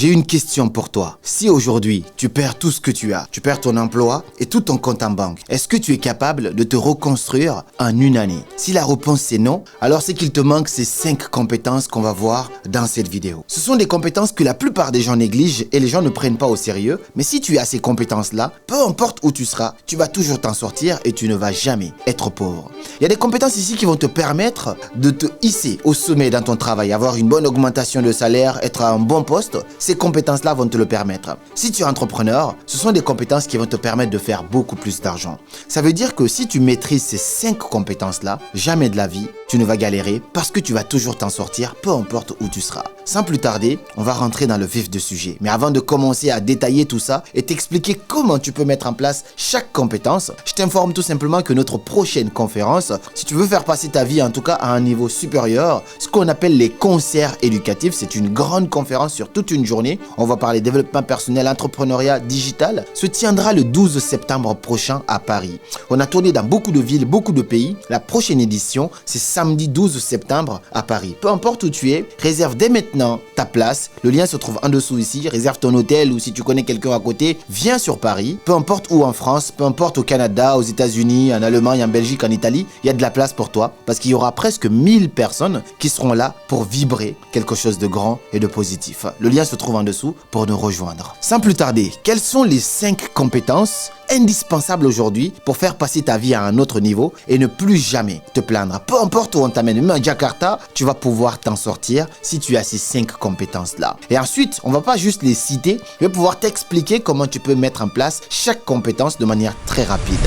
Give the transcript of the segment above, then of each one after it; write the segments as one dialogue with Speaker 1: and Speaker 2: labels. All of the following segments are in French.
Speaker 1: j'ai une question pour toi. Si aujourd'hui, tu perds tout ce que tu as, tu perds ton emploi et tout ton compte en banque, est-ce que tu es capable de te reconstruire en une année? Si la réponse c'est non, alors c'est qu'il te manque ces 5 compétences qu'on va voir dans cette vidéo. Ce sont des compétences que la plupart des gens négligent et les gens ne prennent pas au sérieux, mais si tu as ces compétences-là, peu importe où tu seras, tu vas toujours t'en sortir et tu ne vas jamais être pauvre. Il y a des compétences ici qui vont te permettre de te hisser au sommet dans ton travail, avoir une bonne augmentation de salaire, être à un bon poste. Ces compétences-là vont te le permettre. Si tu es entrepreneur, ce sont des compétences qui vont te permettre de faire beaucoup plus d'argent. Ça veut dire que si tu maîtrises ces 5 compétences-là, jamais de la vie, tu ne vas galérer parce que tu vas toujours t'en sortir, peu importe où tu seras. Sans plus tarder, on va rentrer dans le vif du sujet. Mais avant de commencer à détailler tout ça et t'expliquer comment tu peux mettre en place chaque compétence, je t'informe tout simplement que notre prochaine conférence, si tu veux faire passer ta vie en tout cas à un niveau supérieur, ce qu'on appelle les concerts éducatifs, c'est une grande conférence sur toute une journée. On va parler développement personnel, entrepreneuriat digital, se tiendra le 12 septembre prochain à Paris. On a tourné dans beaucoup de villes, beaucoup de pays. La prochaine édition, c'est samedi 12 septembre à Paris. Peu importe où tu es, réserve dès maintenant ta place. Le lien se trouve en dessous ici. Réserve ton hôtel ou si tu connais quelqu'un à côté, viens sur Paris. Peu importe où en France, peu importe au Canada, aux États-Unis, en Allemagne, en Belgique, en Italie, il y a de la place pour toi parce qu'il y aura presque 1000 personnes qui seront là pour vibrer quelque chose de grand et de positif. Le lien se trouve en dessous pour nous rejoindre. Sans plus tarder, quelles sont les 5 compétences indispensables aujourd'hui pour faire passer ta vie à un autre niveau et ne plus jamais te plaindre? Peu importe où on t'amène, même à Jakarta, tu vas pouvoir t'en sortir si tu as ces 5 compétences-là. Et ensuite, on va pas juste les citer, je vais pouvoir t'expliquer comment tu peux mettre en place chaque compétence de manière très rapide.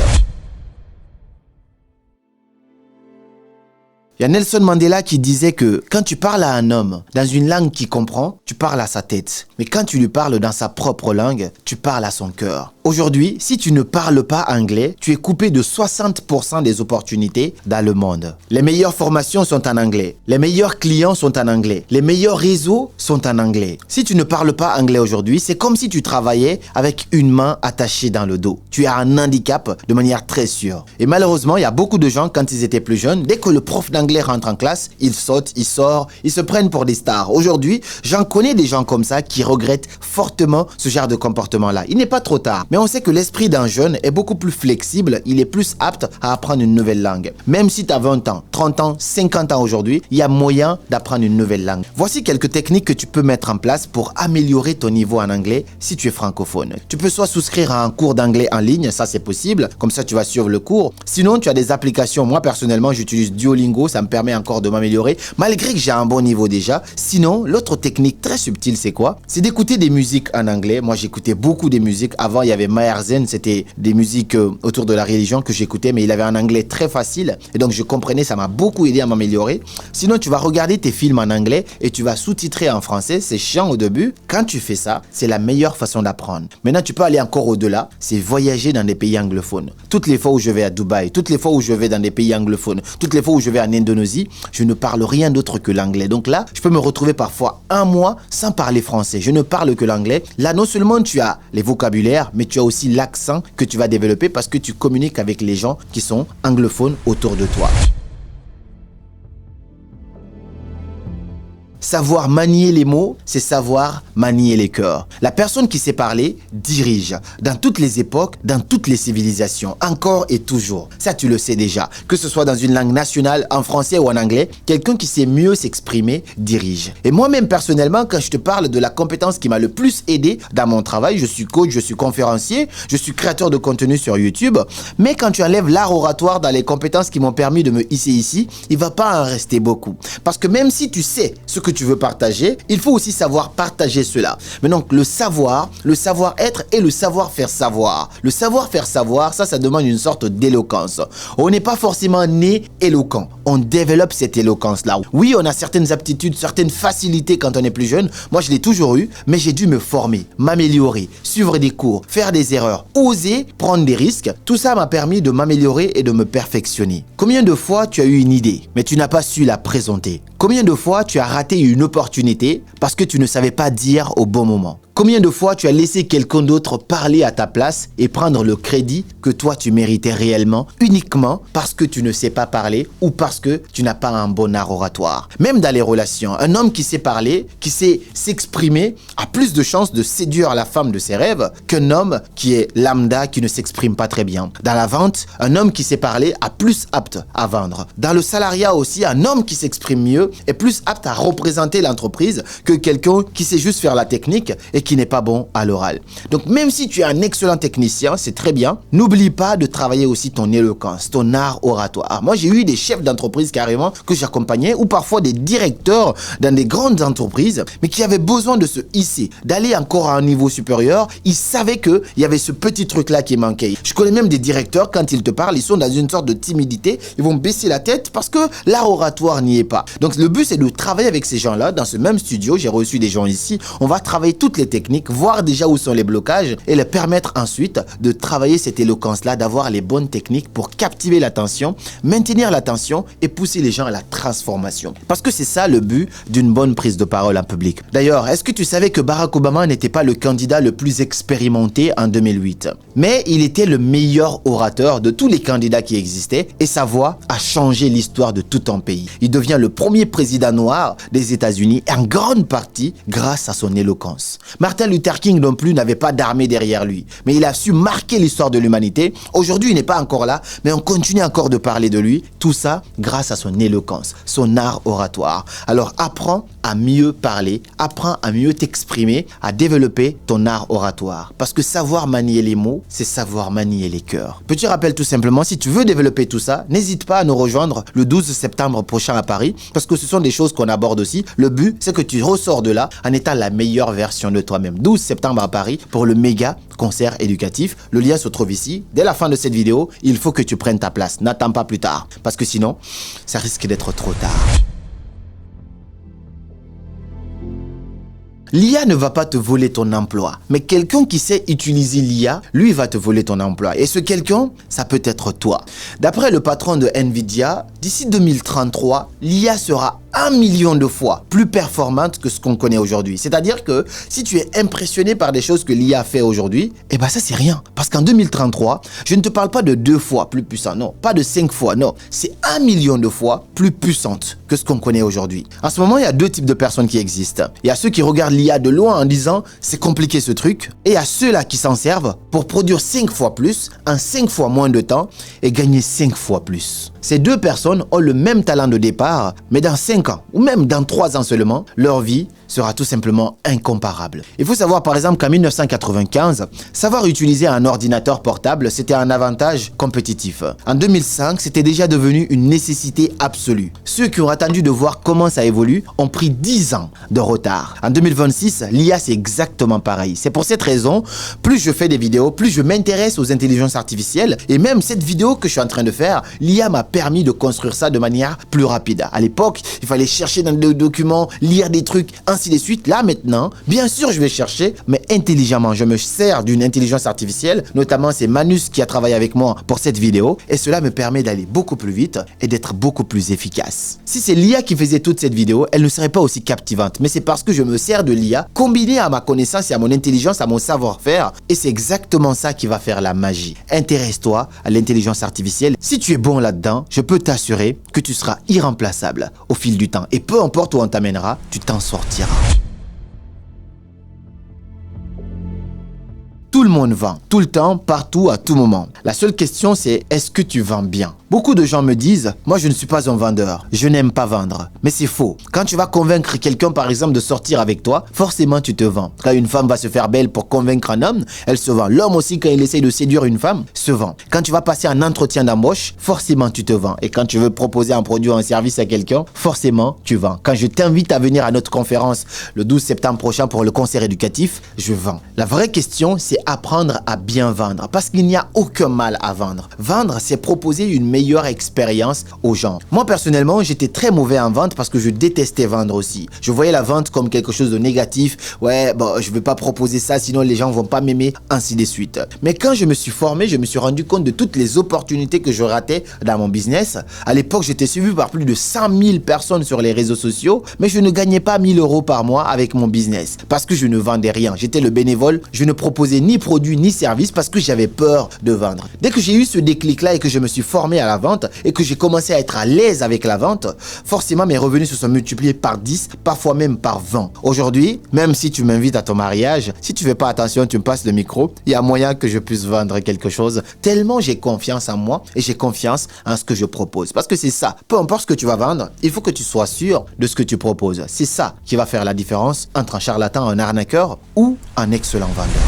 Speaker 1: Il y a Nelson Mandela qui disait que quand tu parles à un homme dans une langue qu'il comprend, tu parles à sa tête. Mais quand tu lui parles dans sa propre langue, tu parles à son cœur. Aujourd'hui, si tu ne parles pas anglais, tu es coupé de 60% des opportunités dans le monde. Les meilleures formations sont en anglais. Les meilleurs clients sont en anglais. Les meilleurs réseaux sont en anglais. Si tu ne parles pas anglais aujourd'hui, c'est comme si tu travaillais avec une main attachée dans le dos. Tu as un handicap de manière très sûre. Et malheureusement, il y a beaucoup de gens, quand ils étaient plus jeunes, dès que le prof d'anglais rentre en classe, ils sautent, ils sortent, ils se prennent pour des stars. Aujourd'hui, j'en connais des gens comme ça qui regrettent fortement ce genre de comportement-là. Il n'est pas trop tard. Mais on sait que l'esprit d'un jeune est beaucoup plus flexible, il est plus apte à apprendre une nouvelle langue. Même si tu as 20 ans, 30 ans, 50 ans aujourd'hui, il y a moyen d'apprendre une nouvelle langue. Voici quelques techniques que tu peux mettre en place pour améliorer ton niveau en anglais si tu es francophone. Tu peux soit souscrire à un cours d'anglais en ligne, ça c'est possible, comme ça tu vas suivre le cours. Sinon, tu as des applications. Moi personnellement, j'utilise Duolingo, ça me permet encore de m'améliorer, malgré que j'ai un bon niveau déjà. Sinon, l'autre technique très subtile, c'est quoi? C'est d'écouter des musiques en anglais. Moi, j'écoutais beaucoup des musiques. Avant, il y avait Zen, c'était des musiques autour de la religion que j'écoutais, mais il avait un anglais très facile et donc je comprenais, ça m'a beaucoup aidé à m'améliorer. Sinon, tu vas regarder tes films en anglais et tu vas sous-titrer en français. C'est chiant au début. Quand tu fais ça, c'est la meilleure façon d'apprendre. Maintenant, tu peux aller encore au-delà, c'est voyager dans des pays anglophones. Toutes les fois où je vais à Dubaï, toutes les fois où je vais dans des pays anglophones, toutes les fois où je vais en Indonésie, je ne parle rien d'autre que l'anglais. Donc là, je peux me retrouver parfois un mois sans parler français. Je ne parle que l'anglais. Là, non seulement tu as les vocabulaires, mais tu as aussi l'accent que tu vas développer parce que tu communiques avec les gens qui sont anglophones autour de toi. Savoir manier les mots, c'est savoir manier les cœurs. La personne qui sait parler dirige dans toutes les époques, dans toutes les civilisations, encore et toujours. Ça, tu le sais déjà. Que ce soit dans une langue nationale, en français ou en anglais, quelqu'un qui sait mieux s'exprimer dirige. Et moi-même, personnellement, quand je te parle de la compétence qui m'a le plus aidé dans mon travail, je suis coach, je suis conférencier, je suis créateur de contenu sur YouTube. Mais quand tu enlèves l'art oratoire dans les compétences qui m'ont permis de me hisser ici, il ne va pas en rester beaucoup. Parce que même si tu sais ce que tu veux partager, il faut aussi savoir partager cela. Mais donc le savoir-être et le savoir-faire savoir. Le savoir-faire savoir, ça demande une sorte d'éloquence. On n'est pas forcément né éloquent. On développe cette éloquence-là. Oui, on a certaines aptitudes, certaines facilités quand on est plus jeune. Moi, je l'ai toujours eu, mais j'ai dû me former, m'améliorer, suivre des cours, faire des erreurs, oser prendre des risques. Tout ça m'a permis de m'améliorer et de me perfectionner. Combien de fois tu as eu une idée, mais tu n'as pas su la présenter? Combien de fois tu as raté une opportunité parce que tu ne savais pas dire au bon moment? Combien de fois tu as laissé quelqu'un d'autre parler à ta place et prendre le crédit que toi tu méritais réellement uniquement parce que tu ne sais pas parler ou parce que tu n'as pas un bon art oratoire. Même dans les relations, un homme qui sait parler, qui sait s'exprimer, a plus de chances de séduire la femme de ses rêves qu'un homme qui est lambda, qui ne s'exprime pas très bien. Dans la vente, un homme qui sait parler a plus apte à vendre. Dans le salariat aussi, un homme qui s'exprime mieux est plus apte à représenter l'entreprise que quelqu'un qui sait juste faire la technique et qui n'est pas bon à l'oral. Donc même si tu es un excellent technicien, c'est très bien, n'oublie pas de travailler aussi ton éloquence, ton art oratoire. Moi, j'ai eu des chefs d'entreprise carrément que j'accompagnais ou parfois des directeurs dans des grandes entreprises, mais qui avaient besoin de se hisser, d'aller encore à un niveau supérieur. Ils savaient qu'il y avait ce petit truc-là qui manquait. Je connais même des directeurs, quand ils te parlent, ils sont dans une sorte de timidité, ils vont baisser la tête parce que l'art oratoire n'y est pas. Donc le but, c'est de travailler avec ces gens-là dans ce même studio. J'ai reçu des gens ici. On va travailler toutes les techniques, voir déjà où sont les blocages et leur permettre ensuite de travailler cette éloquence-là, d'avoir les bonnes techniques pour captiver l'attention, maintenir l'attention et pousser les gens à la transformation. Parce que c'est ça le but d'une bonne prise de parole en public. D'ailleurs, est-ce que tu savais que Barack Obama n'était pas le candidat le plus expérimenté en 2008? Mais il était le meilleur orateur de tous les candidats qui existaient et sa voix a changé l'histoire de tout un pays. Il devient le premier président noir des États-Unis en grande partie grâce à son éloquence. Martin Luther King non plus n'avait pas d'armée derrière lui, mais il a su marquer l'histoire de l'humanité. Aujourd'hui, il n'est pas encore là, mais on continue encore de parler de lui. Tout ça grâce à son éloquence, son art oratoire. Alors apprends à mieux parler, apprends à mieux t'exprimer, à développer ton art oratoire. Parce que savoir manier les mots, c'est savoir manier les cœurs. Petit rappel tout simplement, si tu veux développer tout ça, n'hésite pas à nous rejoindre le 12 septembre prochain à Paris, parce que ce sont des choses qu'on aborde aussi. Le but, c'est que tu ressors de là en étant la meilleure version de toi-même. 12 septembre à Paris pour le méga concert éducatif. Le lien se trouve ici. Dès la fin de cette vidéo, il faut que tu prennes ta place. N'attends pas plus tard, parce que sinon, ça risque d'être trop tard. L'IA ne va pas te voler ton emploi, mais quelqu'un qui sait utiliser l'IA, lui va te voler ton emploi. Et ce quelqu'un, ça peut être toi. D'après le patron de Nvidia, d'ici 2033, l'IA sera 1 million de fois plus performante que ce qu'on connaît aujourd'hui. C'est-à-dire que si tu es impressionné par des choses que l'IA fait aujourd'hui, eh ben ça c'est rien. Parce qu'en 2033, je ne te parle pas de 2 fois plus puissant, non. Pas de 5 fois, non. C'est 1 million de fois plus puissante que ce qu'on connaît aujourd'hui. En ce moment, il y a 2 types de personnes qui existent. Il y a ceux qui regardent l'IA de loin en disant c'est compliqué ce truc. Et il y a ceux-là qui s'en servent pour produire 5 fois plus en 5 fois moins de temps et gagner 5 fois plus. Ces 2 personnes ont le même talent de départ, mais dans 5 ans ou même dans 3 ans seulement, leur vie sera tout simplement incomparable. Il faut savoir par exemple qu'en 1995, savoir utiliser un ordinateur portable, c'était un avantage compétitif. En 2005, c'était déjà devenu une nécessité absolue. Ceux qui ont attendu de voir comment ça évolue ont pris 10 ans de retard. En 2026, l'IA c'est exactement pareil. C'est pour cette raison, plus je fais des vidéos, plus je m'intéresse aux intelligences artificielles et même cette vidéo que je suis en train de faire, l'IA m'a permis de construire ça de manière plus rapide. À l'époque, il fallait chercher dans des documents, lire des trucs, ainsi de suite. Là maintenant, bien sûr je vais chercher, mais intelligemment. Je me sers d'une intelligence artificielle, notamment c'est Manus qui a travaillé avec moi pour cette vidéo, et cela me permet d'aller beaucoup plus vite et d'être beaucoup plus efficace. Si c'est l'IA qui faisait toute cette vidéo, elle ne serait pas aussi captivante, mais c'est parce que je me sers de l'IA combinée à ma connaissance et à mon intelligence, à mon savoir-faire, et c'est exactement ça qui va faire la magie. Intéresse-toi à l'intelligence artificielle. Si tu es bon là-dedans, je peux t'assurer que tu seras irremplaçable au fil du temps. Et peu importe où on t'amènera, tu t'en sortiras. Tout le monde vend, tout le temps, partout, à tout moment. La seule question c'est, est-ce que tu vends bien? Beaucoup de gens me disent, moi je ne suis pas un vendeur, je n'aime pas vendre. Mais c'est faux. Quand tu vas convaincre quelqu'un par exemple de sortir avec toi, forcément tu te vends. Quand une femme va se faire belle pour convaincre un homme, elle se vend. L'homme aussi quand il essaye de séduire une femme, se vend. Quand tu vas passer un entretien d'embauche, forcément tu te vends. Et quand tu veux proposer un produit ou un service à quelqu'un, forcément tu vends. Quand je t'invite à venir à notre conférence le 12 septembre prochain pour le concert éducatif, je vends. La vraie question c'est apprendre à bien vendre parce qu'il n'y a aucun mal à vendre. Vendre, c'est proposer une meilleure expérience aux gens. Moi, personnellement, j'étais très mauvais en vente parce que je détestais vendre aussi. Je voyais la vente comme quelque chose de négatif. Ouais, bon, je ne vais pas proposer ça, sinon les gens ne vont pas m'aimer, ainsi de suite. Mais quand je me suis formé, je me suis rendu compte de toutes les opportunités que je ratais dans mon business. À l'époque, j'étais suivi par plus de 100 000 personnes sur les réseaux sociaux, mais je ne gagnais pas 1 000 € par mois avec mon business parce que je ne vendais rien. J'étais le bénévole, je ne proposais ni produit ni service parce que j'avais peur de vendre. Dès que j'ai eu ce déclic-là et que je me suis formé à la vente et que j'ai commencé à être à l'aise avec la vente, forcément mes revenus se sont multipliés par 10, parfois même par 20. Aujourd'hui, même si tu m'invites à ton mariage, si tu fais pas attention, tu me passes le micro, il y a moyen que je puisse vendre quelque chose tellement j'ai confiance en moi et j'ai confiance en ce que je propose. Parce que c'est ça, peu importe ce que tu vas vendre, il faut que tu sois sûr de ce que tu proposes. C'est ça qui va faire la différence entre un charlatan, un arnaqueur ou un excellent vendeur.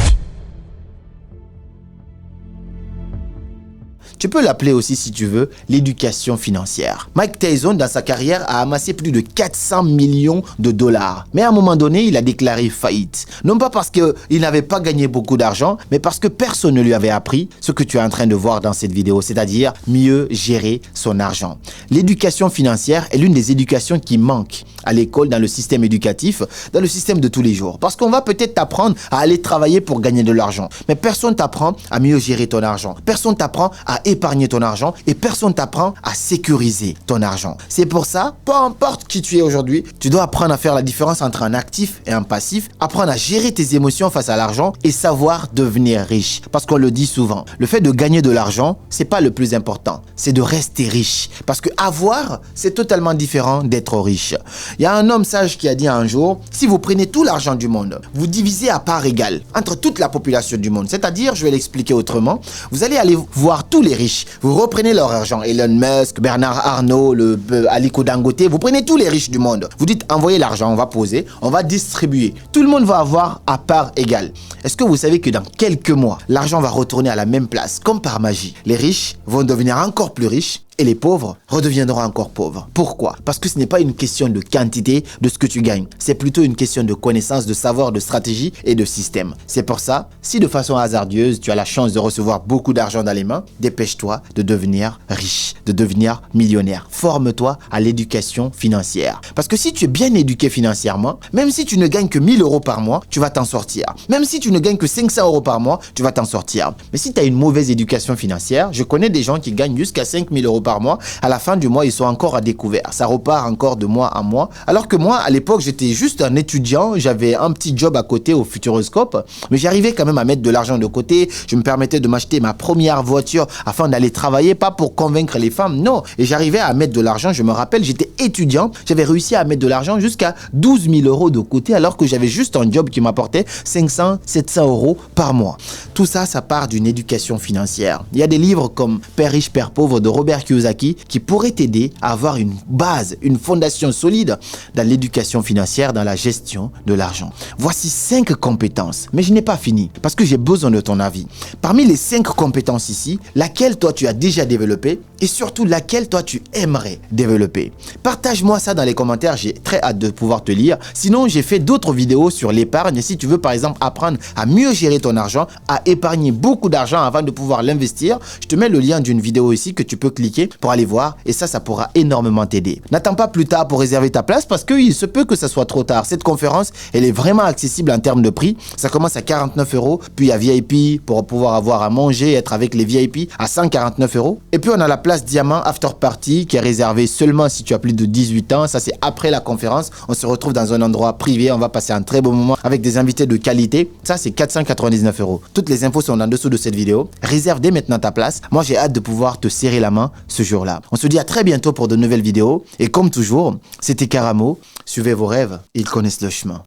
Speaker 1: Tu peux l'appeler aussi, si tu veux, l'éducation financière. Mike Tyson, dans sa carrière, a amassé plus de 400 millions de dollars. Mais à un moment donné, il a déclaré faillite. Non pas parce qu'il n'avait pas gagné beaucoup d'argent, mais parce que personne ne lui avait appris ce que tu es en train de voir dans cette vidéo, c'est-à-dire mieux gérer son argent. L'éducation financière est l'une des éducations qui manquent à l'école, dans le système éducatif, dans le système de tous les jours. Parce qu'on va peut-être t'apprendre à aller travailler pour gagner de l'argent, mais personne t'apprend à mieux gérer ton argent. Personne t'apprend à épargner ton argent et personne t'apprend à sécuriser ton argent. C'est pour ça, peu importe qui tu es aujourd'hui, tu dois apprendre à faire la différence entre un actif et un passif, apprendre à gérer tes émotions face à l'argent et savoir devenir riche. Parce qu'on le dit souvent, le fait de gagner de l'argent, c'est pas le plus important, c'est de rester riche. Parce que avoir, c'est totalement différent d'être riche. Il y a un homme sage qui a dit un jour, si vous prenez tout l'argent du monde, vous divisez à part égale entre toute la population du monde, c'est-à-dire, je vais l'expliquer autrement, vous allez aller voir tous les riches, vous reprenez leur argent, Elon Musk, Bernard Arnault, Aliko Dangote, vous prenez tous les riches du monde, vous dites envoyez l'argent, on va poser, on va distribuer, tout le monde va avoir à part égale. Est-ce que vous savez que dans quelques mois, l'argent va retourner à la même place, comme par magie? Les riches vont devenir encore plus riches et les pauvres redeviendront encore pauvres. Pourquoi? Parce que ce n'est pas une question de quantité de ce que tu gagnes. C'est plutôt une question de connaissance, de savoir, de stratégie et de système. C'est pour ça, si de façon hasardeuse, tu as la chance de recevoir beaucoup d'argent dans les mains, dépêche-toi de devenir riche, de devenir millionnaire. Forme-toi à l'éducation financière. Parce que si tu es bien éduqué financièrement, même si tu ne gagnes que 1 000 € par mois, tu vas t'en sortir. Même si tu ne gagnes que 500 € par mois, tu vas t'en sortir. Mais si tu as une mauvaise éducation financière, je connais des gens qui gagnent jusqu'à 5 000 € par mois, à la fin du mois, ils sont encore à découvert. Ça repart encore de mois en mois. Alors que moi, à l'époque, j'étais juste un étudiant, j'avais un petit job à côté au Futuroscope, mais j'arrivais quand même à mettre de l'argent de côté. Je me permettais de m'acheter ma première voiture afin d'aller travailler, pas pour convaincre les femmes, non. Et j'arrivais à mettre de l'argent, je me rappelle, j'étais étudiant, j'avais réussi à mettre de l'argent jusqu'à 12 000 € de côté, alors que j'avais juste un job qui m'apportait 500, 700 € par mois. Tout ça, ça part d'une éducation financière. Il y a des livres comme Père riche, Père pauvre de Robert Kiyosaki qui pourrait t'aider à avoir une base, une fondation solide dans l'éducation financière, dans la gestion de l'argent. Voici 5 compétences, mais je n'ai pas fini parce que j'ai besoin de ton avis. Parmi les 5 compétences ici, laquelle toi tu as déjà développée et surtout laquelle toi tu aimerais développer. Partage-moi ça dans les commentaires, j'ai très hâte de pouvoir te lire. Sinon, j'ai fait d'autres vidéos sur l'épargne. Si tu veux par exemple apprendre à mieux gérer ton argent, à épargner beaucoup d'argent avant de pouvoir l'investir, je te mets le lien d'une vidéo ici que tu peux cliquer pour aller voir et ça pourra énormément t'aider. N'attends pas plus tard pour réserver ta place parce qu'il se peut que ça soit trop tard. Cette conférence, elle est vraiment accessible en termes de prix. Ça commence à 49 €, puis il y a VIP pour pouvoir avoir à manger, être avec les VIP à 149 €. Et puis on a la place Diamant After Party qui est réservée seulement si tu as plus de 18 ans. Ça c'est après la conférence. On se retrouve dans un endroit privé. On va passer un très beau moment avec des invités de qualité. Ça c'est 499 €. Toutes les infos sont en dessous de cette vidéo. Réserve dès maintenant ta place. Moi j'ai hâte de pouvoir te serrer la main ce jour-là. On se dit à très bientôt pour de nouvelles vidéos. Et comme toujours, c'était Karamo. Suivez vos rêves, ils connaissent le chemin.